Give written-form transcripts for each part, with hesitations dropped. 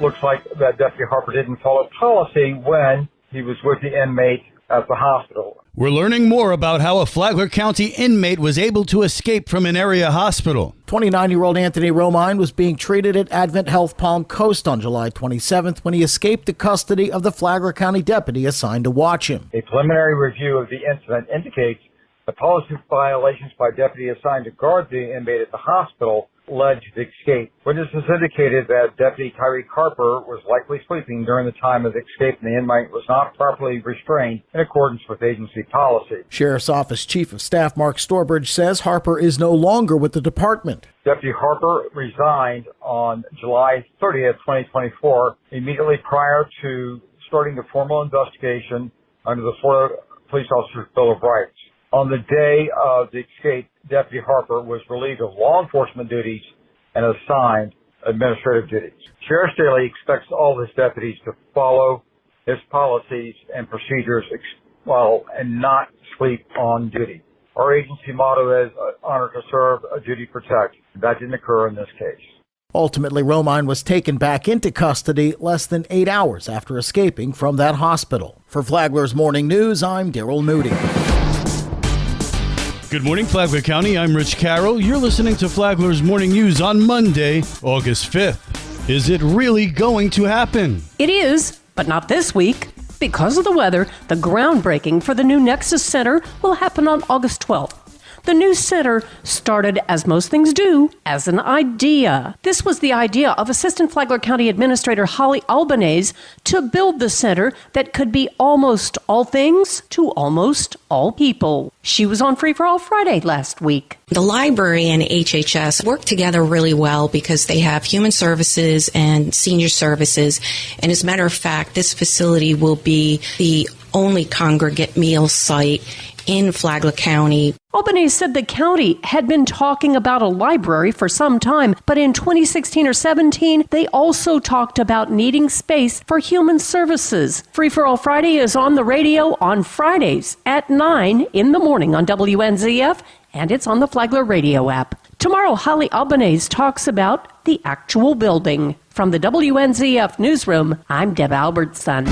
looks like that Deputy Harper didn't follow policy when he was with the inmate at the hospital. We're learning more about how a Flagler County inmate was able to escape from an area hospital. 29-year-old Anthony Romine was being treated at Advent Health Palm Coast on July 27th when he escaped the custody of the Flagler County deputy assigned to watch him. A preliminary review of the incident indicates the policy violations by deputy assigned to guard the inmate at the hospital led to the escape. Witnesses indicated that Deputy Tyreek Harper was likely sleeping during the time of the escape and the inmate was not properly restrained in accordance with agency policy. Sheriff's Office Chief of Staff Mark Storbridge says Harper is no longer with the department. Deputy Harper resigned on July 30th, 2024, immediately prior to starting the formal investigation under the Florida Police Officers Bill of Rights. On the day of the escape, Deputy Harper was relieved of law enforcement duties and assigned administrative duties. Sheriff Staley expects all his deputies to follow his policies and procedures and not sleep on duty. Our agency motto is honor to serve, a duty protect. That didn't occur in this case. Ultimately, Romine was taken back into custody less than 8 hours after escaping from that hospital. For Flagler's Morning News, I'm Daryl Moody. Good morning, Flagler County. I'm Rich Carroll. You're listening to Flagler's Morning News on Monday, August 5th. Is it really going to happen? It is, but not this week. Because of the weather, the groundbreaking for the new Nexus Center will happen on August 12th. The new center started, as most things do, as an idea. This was the idea of Assistant Flagler County Administrator Holly Albanese to build the center that could be almost all things to almost all people. She was on Free for All Friday last week. The library and HHS work together really well because they have human services and senior services. And as a matter of fact, this facility will be the only congregate meal site in Flagler County. Albanese said the county had been talking about a library for some time, but in 2016 or 17, they also talked about needing space for human services. Free for All Friday is on the radio on Fridays at 9 in the morning on WNZF, and it's on the Flagler radio app. Tomorrow, Holly Albanese talks about the actual building. From the WNZF newsroom, I'm Deb Albertson.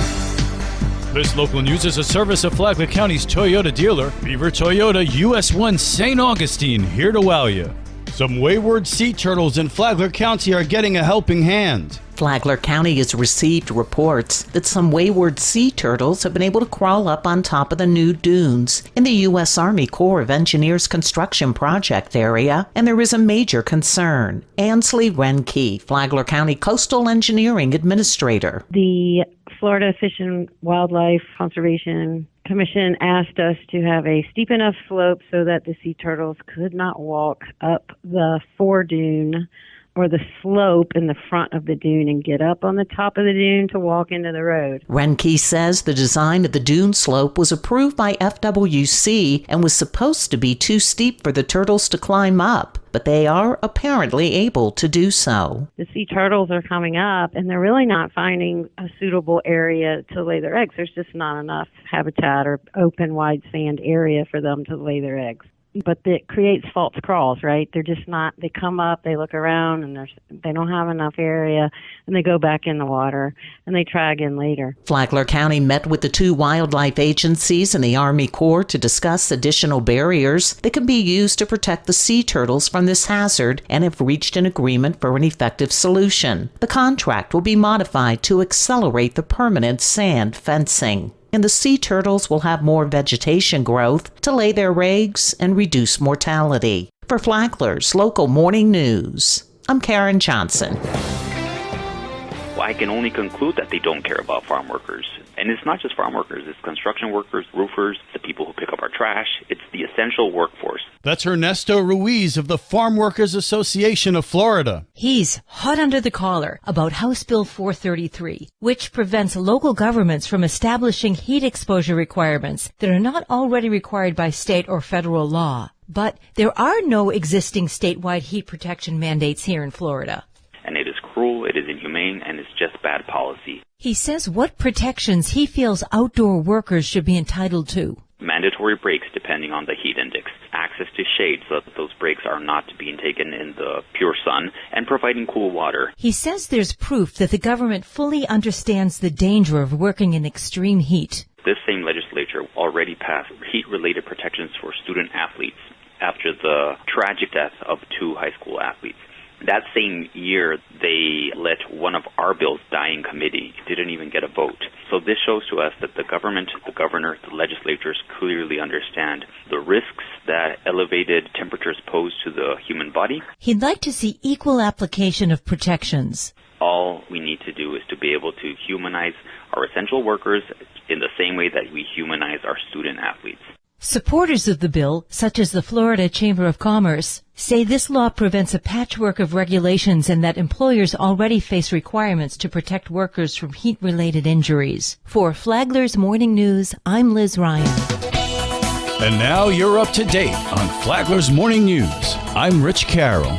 This local news is a service of Flagler County's Toyota dealer, Beaver Toyota US 1 St. Augustine, here to wow you. Some wayward sea turtles in Flagler County are getting a helping hand. Flagler County has received reports that some wayward sea turtles have been able to crawl up on top of the new dunes in the U.S. Army Corps of Engineers construction project area, and there is a major concern. Ansley Renke, Flagler County Coastal Engineering Administrator. The Florida Fish and Wildlife Conservation Commission asked us to have a steep enough slope so that the sea turtles could not walk up the foredune or the slope in the front of the dune and get up on the top of the dune to walk into the road. Renke says the design of the dune slope was approved by FWC and was supposed to be too steep for the turtles to climb up, but they are apparently able to do so. The sea turtles are coming up, and they're really not finding a suitable area to lay their eggs. There's just not enough habitat or open, wide sand area for them to lay their eggs. But it creates false crawls, right? They're just not, they come up, they look around, and they don't have enough area, and they go back in the water, and they try again later. Flagler County met with the two wildlife agencies and the Army Corps to discuss additional barriers that can be used to protect the sea turtles from this hazard and have reached an agreement for an effective solution. The contract will be modified to accelerate the permanent sand fencing. And the sea turtles will have more vegetation growth to lay their eggs and reduce mortality. For Flagler's Local Morning News, I'm Karen Johnson. Well, I can only conclude that they don't care about farm workers. And it's not just farm workers, it's construction workers, roofers, the people who pick up our trash. It's the essential workforce. That's Ernesto Ruiz of the Farm Workers Association of Florida. He's hot under the collar about House Bill 433, which prevents local governments from establishing heat exposure requirements that are not already required by state or federal law. But there are no existing statewide heat protection mandates here in Florida. And it is cruel, it is inhumane, and it's just bad policy. He says what protections he feels outdoor workers should be entitled to. Mandatory breaks depending on the heat index, access access to shade so that those breaks are not being taken in the pure sun, and providing cool water. He says there's proof that the government fully understands the danger of working in extreme heat. This same legislature already passed heat-related protections for student athletes after the tragic death of 2 high school athletes. That same year, they let one of our bills die in committee. It didn't even get a vote. So this shows to us that the government, the governor, the legislatures clearly understand the risks that elevated temperatures pose to the human body. He'd like to see equal application of protections. All we need to do is to be able to humanize our essential workers in the same way that we humanize our student athletes. Supporters of the bill, such as the Florida Chamber of Commerce, say this law prevents a patchwork of regulations and that employers already face requirements to protect workers from heat-related injuries. For Flagler's Morning News, I'm Liz Ryan. And now you're up to date on Flagler's Morning News. I'm Rich Carroll.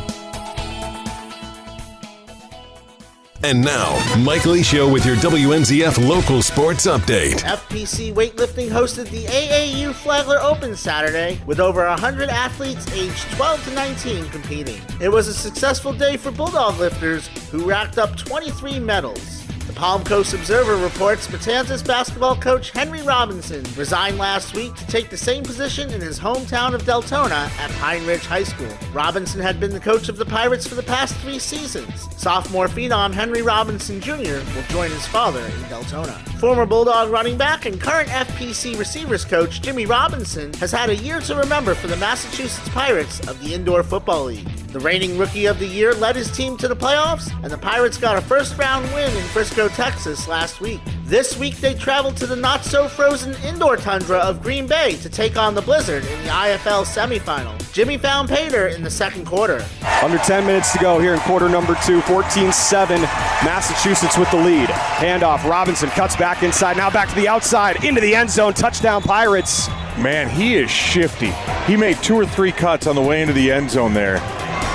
And now, Mike Lee Show with your WNZF local sports update. FPC Weightlifting hosted the AAU Flagler Open Saturday with over 100 athletes aged 12 to 19 competing. It was a successful day for Bulldog lifters who racked up 23 medals. The Palm Coast Observer reports Matanzas basketball coach Henry Robinson resigned last week to take the same position in his hometown of Deltona at Pine Ridge High School. Robinson had been the coach of the Pirates for the past 3 seasons. Sophomore phenom Henry Robinson Jr. will join his father in Deltona. Former Bulldog running back and current FPC receivers coach Jimmy Robinson has had a year to remember for the Massachusetts Pirates of the Indoor Football League. The reigning Rookie of the Year led his team to the playoffs, and the Pirates got a first-round win in Frisco, Texas last week. This week they traveled to the not-so-frozen indoor tundra of Green Bay to take on the Blizzard in the IFL semifinal. Jimmy found pay dirt in the second quarter. Under 10 minutes to go here in quarter number 2, 14-7, Massachusetts with the lead. Handoff, Robinson cuts back inside, now back to the outside, into the end zone, touchdown Pirates. Man, he is shifty. He made 2 or 3 cuts on the way into the end zone there,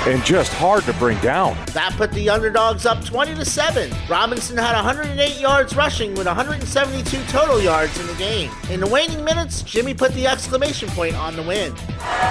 and just hard to bring down. That put the underdogs up 20-7. Robinson had 108 yards rushing with 172 total yards in the game. In the waning minutes, Jimmy put the exclamation point on the win.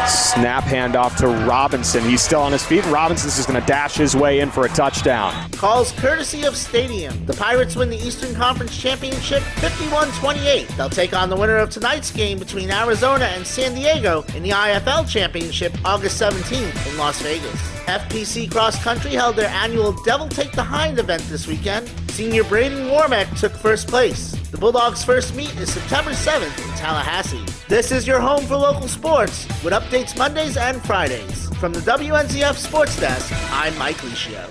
Snap handoff to Robinson. He's still on his feet. Robinson's just going to dash his way in for a touchdown. Calls courtesy of Stadium. The Pirates win the Eastern Conference Championship 51-28. They'll take on the winner of tonight's game between Arizona and San Diego in the IFL Championship August 17th in Las Vegas. FPC Cross Country held their annual Devil Take the Hind event this weekend. Senior Braden Warmack took first place. The Bulldogs' first meet is September 7th in Tallahassee. This is your home for local sports with updates Mondays and Fridays. From the WNZF Sports Desk, I'm Mike Licio.